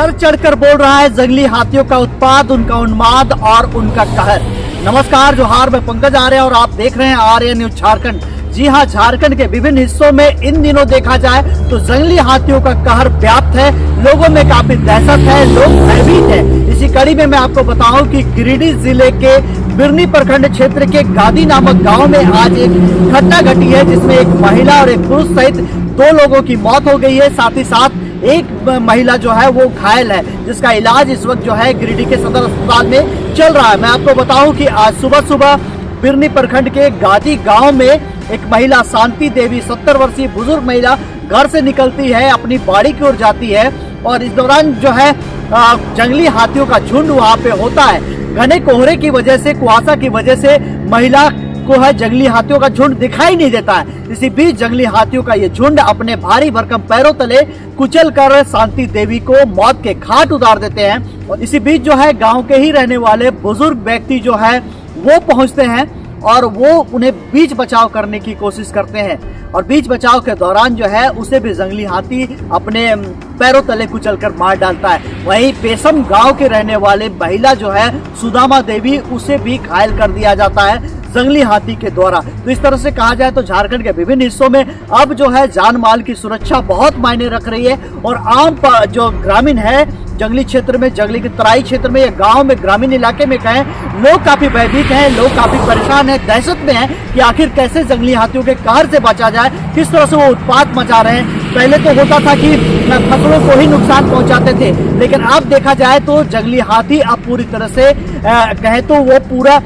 Sir चढ़कर बोल रहा है जंगली हाथियों का उत्पात, उनका उन्माद और उनका कहर। नमस्कार, जोहार, मैं पंकज आर्य और आप देख रहे हैं आर्य न्यूज झारखंड। जी हां, झारखंड के विभिन्न हिस्सों में इन दिनों देखा जाए तो जंगली हाथियों का कहर व्याप्त है। लोगों में काफी दहशत है, लोग भयभीत है। इसी कड़ी में मैं आपको बताऊं कि गिरिडीह जिले के बिरनी प्रखंड क्षेत्र के गादी नामक गांव में आज एक घटना घटी है, जिसमें एक महिला और एक पुरुष सहित 2 लोगों की मौत हो गई है। साथ ही साथ एक महिला जो है वो घायल है, जिसका इलाज इस वक्त जो है गिरिडीह के सदर अस्पताल में चल रहा है। मैं आपको बताऊं कि आज सुबह बिरनी प्रखंड के गादी गांव में एक महिला शांति देवी 70 वर्षीय बुजुर्ग महिला घर से निकलती है, अपनी बाड़ी की ओर जाती है और इस दौरान जो है जंगली हाथियों का झुंड वहां पे होता है। घने कोहरे की वजह से, कुहासा की वजह से महिला को है जंगली हाथियों का झुंड दिखाई नहीं देता है। इसी बीच जंगली हाथियों का ये झुंड अपने भारी भरकम पैरों तले कुचल कर शांति देवी को मौत के घाट उतार देते हैं। और इसी बीच जो है गांव के ही रहने वाले बुजुर्ग व्यक्ति जो है वो पहुंचते हैं और वो उन्हें बीच बचाव करने की कोशिश करते हैं। और बीच बचाव के दौरान जो है उसे भी जंगली हाथी अपने पैरों तले कुचल कर मार डालता है। वहीं पेशम गांव के रहने वाले महिला जो है सुदामा देवी, उसे भी घायल कर दिया जाता है जंगली हाथी के द्वारा। तो इस तरह से कहा जाए तो झारखंड के विभिन्न हिस्सों में अब जो है जान माल की सुरक्षा बहुत मायने रख रही है। और आम जो ग्रामीण है जंगली क्षेत्र में, जंगली के तराई क्षेत्र में या गांव में, ग्रामीण इलाके में कहें, लोग काफी भयभीत हैं, लोग काफी परेशान हैं, दहशत में हैं कि आखिर कैसे जंगली हाथियों के कहर से बचा जाए। किस तरह से वो उत्पात मचा रहे हैं। पहले तो होता था कि फसलों को ही नुकसान पहुंचाते थे, लेकिन अब देखा जाए तो जंगली हाथी अब पूरी तरह से कहे तो वो पूरा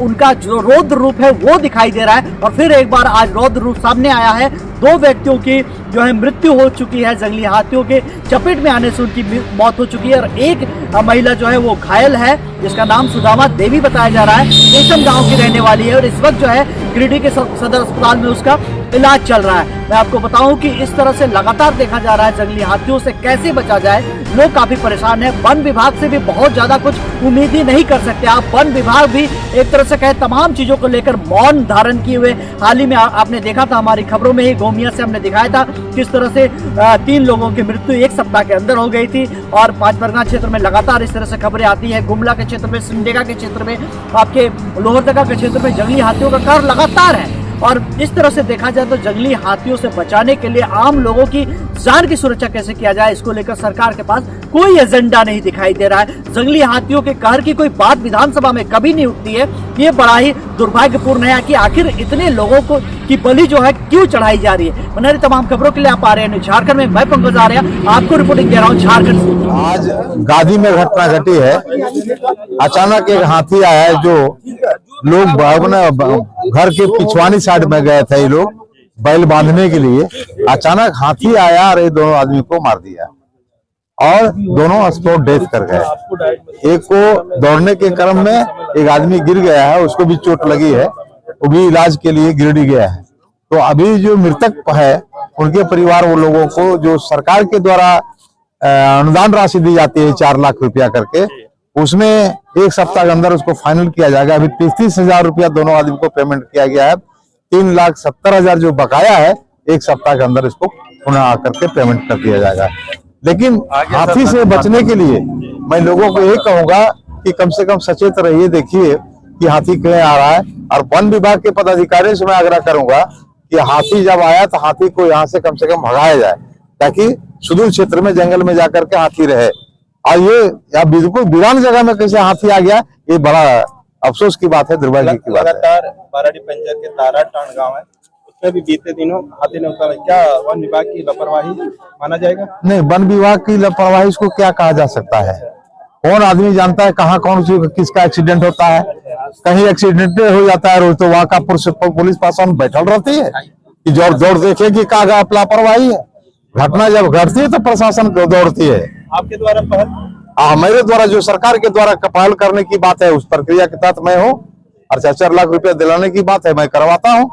उनका जो रौद्र रूप है वो दिखाई दे रहा है। और फिर एक बार आज रौद्र रूप सामने आया है। 2 व्यक्तियों की जो है मृत्यु हो चुकी है, जंगली हाथियों के चपेट में आने से उनकी मौत हो चुकी है। और एक महिला जो है वो घायल है, जिसका नाम सुदामा देवी बताया जा रहा है, पेशम गांव की रहने वाली है। और इस वक्त जो है गिरिडीह के सदर अस्पताल में उसका इलाज चल रहा है। मैं आपको बताऊं कि इस तरह से लगातार देखा जा रहा है जंगली हाथियों से कैसे बचा जाए। लोग काफी परेशान हैं। वन विभाग से भी बहुत ज्यादा कुछ उम्मीद ही नहीं कर सकते आप। वन विभाग भी एक तरह से कहे तमाम चीजों को लेकर मौन धारण किए हुए। हाल ही में आपने देखा था हमारी खबरों में ही, गोमिया से हमने दिखाया था किस तरह से 3 लोगों की मृत्यु 1 सप्ताह के अंदर हो गई थी। और 5 परगना क्षेत्र में लगातार इस तरह से खबरें आती है। गुमला के क्षेत्र में, सिमडेगा के क्षेत्र में, आपके लोहरदगा के क्षेत्र में जंगली हाथियों का कहर लगातार है। और इस तरह से देखा जाए तो जंगली हाथियों से बचाने के लिए आम लोगों की जान की सुरक्षा कैसे किया जाए, इसको लेकर सरकार के पास कोई एजेंडा नहीं दिखाई दे रहा है। जंगली हाथियों के कहर की कोई बात विधानसभा में कभी नहीं उठती है। ये बड़ा ही दुर्भाग्यपूर्ण है कि आखिर इतने लोगों को की बलि जो है क्यों चढ़ाई जा रही है। बने तमाम खबरों के लिए आप आ रहे हैं झारखंड में। मैं पंकज आर्य आपको रिपोर्टिंग दे रहा हूँ झारखंड से। आज गादी में घटना घटी है। अचानक एक हाथी आया है, जो लोग घर के पिछवानी साइड में गए थे, ये लोग बैल बांधने के लिए। अचानक हाथी आया और ये दोनों आदमी को मार दिया और दोनों स्पॉट डेथ कर गए। एक को दौड़ने के क्रम में एक आदमी गिर गया है, उसको भी चोट लगी है, वो भी इलाज के लिए गिरिडीह गया है। तो अभी जो मृतक है उनके परिवार वो लोगों को जो सरकार के द्वारा अनुदान राशि दी जाती है 4 लाख रुपया करके, उसमें 1 सप्ताह के अंदर उसको फाइनल किया जाएगा। अभी 30,000 रुपया दोनों आदमी को पेमेंट किया गया है। 3,70,000 जो बकाया है 1 सप्ताह के अंदर इसको पुनः आकर के पेमेंट कर दिया जाएगा। लेकिन हाथी से बचने के लिए मैं लोगों को ये कहूंगा कि कम से कम सचेत रहिए, देखिए कि हाथी कहाँ आ रहा है। और वन विभाग के पदाधिकारियों से मैं आग्रह करूंगा कि हाथी जब आया तो हाथी को यहाँ से कम भगाया जाए, ताकि सुदूर क्षेत्र में जंगल में जाकर के हाथी रहे। और ये बिल्कुल वीरान जगह में कैसे हाथी आ गया, ये बड़ा अफसोस की बात है, दुर्भाग्य की बात है। लगातार बाराडी पंचायत के ताराटांड गांव है, उसमें भी बीते दिनों हाथी ने उतारा। क्या वन विभाग की लापरवाही माना जाएगा? नहीं, वन विभाग की लापरवाही इसको क्या कहा जा सकता है। कौन आदमी जानता है कहाँ कौन किसका एक्सीडेंट होता है। कहीं एक्सीडेंट हो जाता है रोज, तो वहाँ का पुलिस प्रशासन बैठल रहती है कि दौड़ देखे कि क्या लापरवाही है। घटना जब घटती है तो प्रशासन दौड़ती है। आपके द्वारा पहल? मेरे द्वारा जो सरकार के द्वारा पहल करने की बात है, उस प्रक्रिया के तहत मैं हूँ। और 4 लाख रुपया दिलाने की बात है, मैं करवाता हूँ।